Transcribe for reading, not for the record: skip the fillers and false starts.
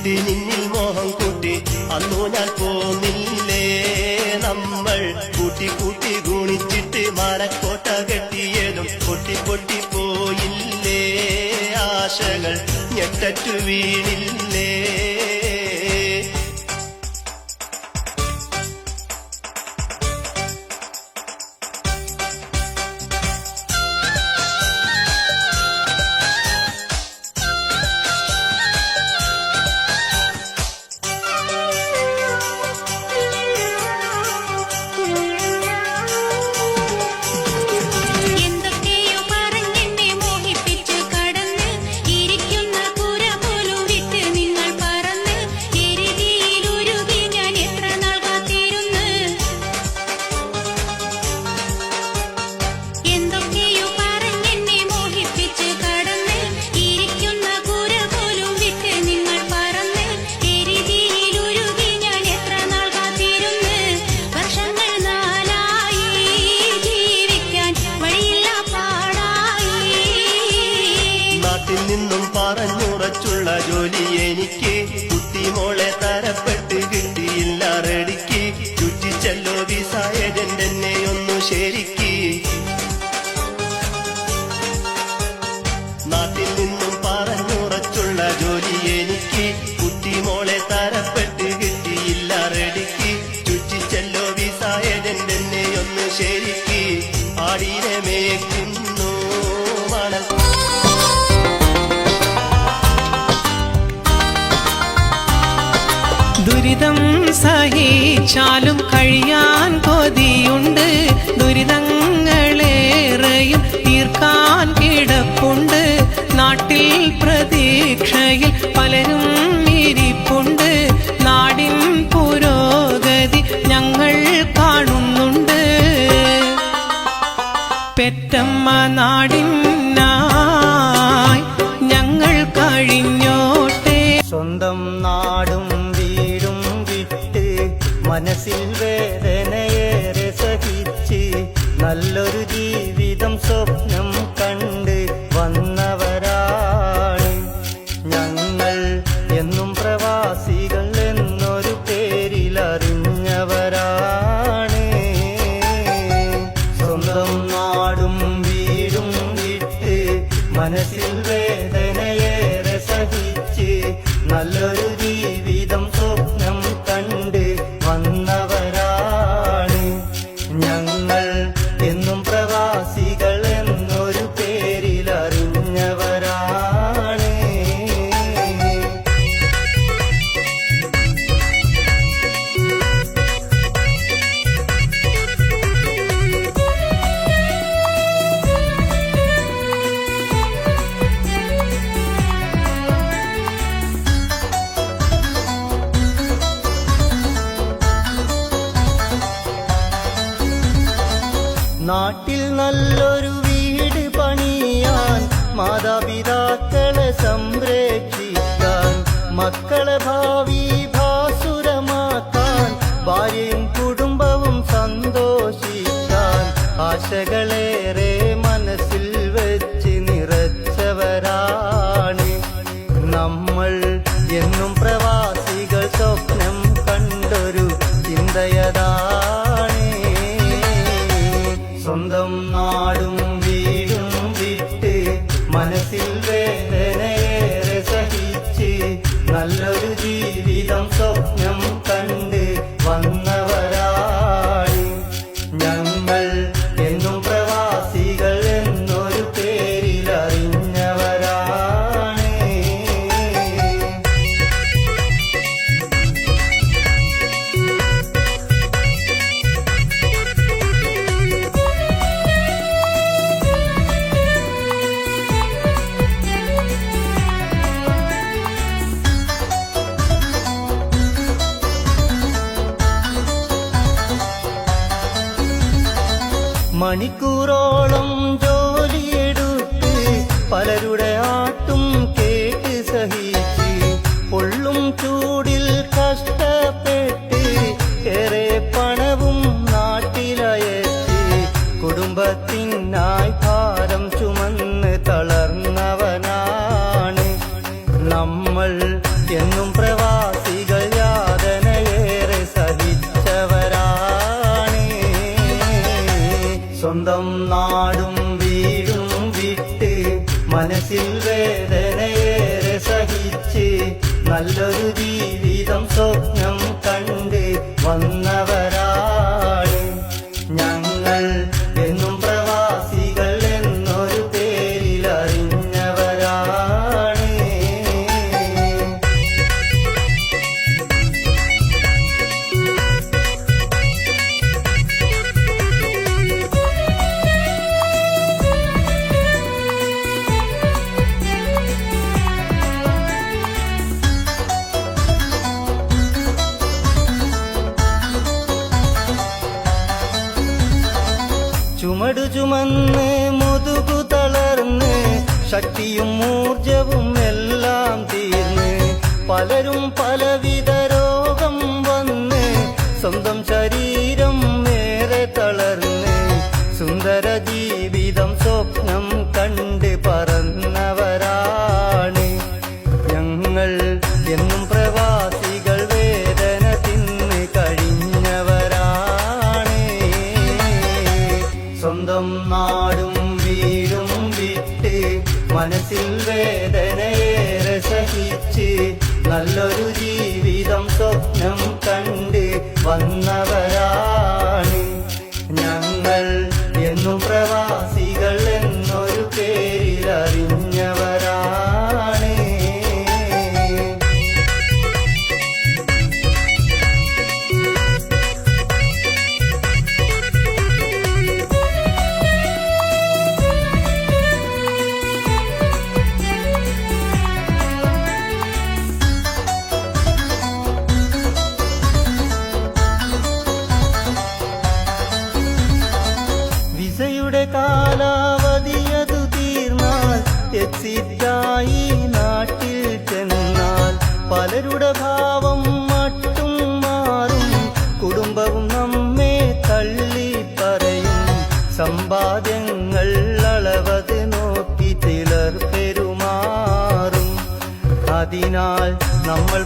കൂട്ടിയിട്ട് നിന്നിൽ മോഹം കൂട്ടി അന്നു ഞാൻ പോന്നില്ലേ. നമ്മൾ കൂട്ടി കൂട്ടി ഗുണിച്ചിട്ട് മരക്കോട്ട കെട്ടിയതും പൊട്ടി പൊട്ടി പോയില്ലേ. ആശകൾ ഞെട്ടറ്റു വീണില്ലേ. നിന്നും പറഞ്ഞുറച്ചുള്ള ജോലി എനിക്ക് കുട്ടിമോളെ തരപ്പെട്ട് കിട്ടിയില്ല റെഡിക്ക്. ചുറ്റിച്ചല്ലോ വിസ ഏജന്റ് എന്നെ ഒന്നു ശരിക്ക്. നാട്ടിൽ നിന്നും പറഞ്ഞുറച്ചുള്ള ജോലി എനിക്ക് കുട്ടിമോളെ തരപ്പെട്ട് കിട്ടിയില്ല റെഡിക്ക്. ചുറ്റിച്ചല്ലോ വിസ ഏജന്റ് എന്നെ ഒന്ന് ശരിക്ക്. ആടിനെ മേക്കുന്നു മണൽ ദുരിതം സഹിച്ചാലും കഴിയാൻ കൊതിയുണ്ട്. ദുരിതങ്ങളേറെയും തീർക്കാൻ കിടപ്പുണ്ട്. നാട്ടിൽ പ്രതീക്ഷയിൽ പലരും ഇരിപ്പുണ്ട്. നാടിൻ പുരോഗതി ഞങ്ങൾ കാണുന്നുണ്ട്. പെറ്റമ്മ നാടിനായി ഞങ്ങൾ കഴിഞ്ഞോട്ടെ. സ്വന്തം നാടും വീടും വിട്ട് മനസ്സിൽ വേദനയേറെ സഹിച്ച് നല്ലൊരു ജീവിതം സ്വപ്നം കണ്ട് വന്നവരാണ് ഞങ്ങൾ. എന്നും പ്രവാസികൾ എന്നൊരു പേരിൽ അറിഞ്ഞവരാണ്. സ്വന്തം നാടും വീടും വിട്ട് മനസ്സിൽ വേദനയേറെ സഹിച്ച് നല്ലൊരു ജീവിതം സ്വപ്നം കണ്ട് വന്നവരാണ് ഞങ്ങൾ. എന്നും പ്രവാസികൾ എന്നൊരു പേരിൽ അറിഞ്ഞവരാണ്. നാട്ടിൽ നല്ലൊരു വീട് പണിയാൻ, മാതാപിതാക്കളെ സംരക്ഷിക്കാൻ, മക്കളെ ഭാവി ഭാസുരമാക്കാൻ, ഭാര്യയും കുടുംബവും സന്തോഷിക്കാൻ ആശകളേറെ മനസ്സിൽ വെച്ച് നിറച്ചവരാണ് നമ്മൾ. എന്നും പ്രവാസികൾ സ്വപ്നം കണ്ടൊരു ചിന്തയതാണ്. സ്വന്തം നാടും വീടും വിട്ട് മനസ്സിൽ വേദനയേറെ സഹിച്ച് നല്ലൊരു ജീവിതം സ്വപ്നം കണ്ട് വന്നവരാണ് ഞങ്ങൾ. എന്നും പ്രവാസികൾ എന്നൊരു പേരിൽ അറിഞ്ഞവരാണ്. മണിക്കൂറോളം ജോലിയെടുത്ത് പലരുടെ ആട്ടും കേട്ട് സഹിച്ച് പൊള്ളും ചൂടിൽ കഷ്ടപ്പെട്ട് ഏറെ പണവും നാട്ടിലയച്ച് കുടുംബത്തിനായി ഭാരം ചുമന്ന് തളർന്നവനാണ് നമ്മൾ. എന്നും നല്ലൊരു ജീവിതം സ്വപ്നം കണ്ട് വന്നവരാണ് ഞങ്ങൾ. എന്നും പ്രവാസികൾ എന്നൊരു പേരിൽ അറിഞ്ഞവരാണ്. ചുമടു ചുമന്ന് മുതുകു തളർന്ന് ശക്തിയും ഊർജവും എല്ലാം തീർന്ന് പലരും പലവിധ രോഗം വന്ന് സ്വന്തം ശരീരം ഏറെ തളർന്ന് സുന്ദര ജീവിതം സ്വപ്നം കണ്ട് പറന്നവരാണ് ഞങ്ങൾ. എന്നും പ്രവാസികൾ വേദന തിന്ന് കഴിഞ്ഞവരാണ്. സ്വന്തം നാടും വീടും വിട്ട് മനസ്സിൽ വേദനയേറെ സഹിച്ച് നല്ലൊരു ജീവിതം സ്വപ്നം കണ്ട് വന്നവരാണ് ഞങ്ങൾ. എന്നും പ്രവാസികൾ എന്നൊരു പേരിൽ അറിഞ്ഞവരാണ്. വിസയുടെ കാലാവധിയതു തീർന്നാൽ എക്സിറ്റായി നാട്ടിൽ ചെന്നാൽ പലരുടെ ഭാവം മട്ടും മാറും. കുടുംബവും നമ്മെ തള്ളി പറയും. സമ്പാദ്യങ്ങൾ അളവത് നോക്കി ചിലർ പെരുമാറും. അതിനാൽ നമ്മൾ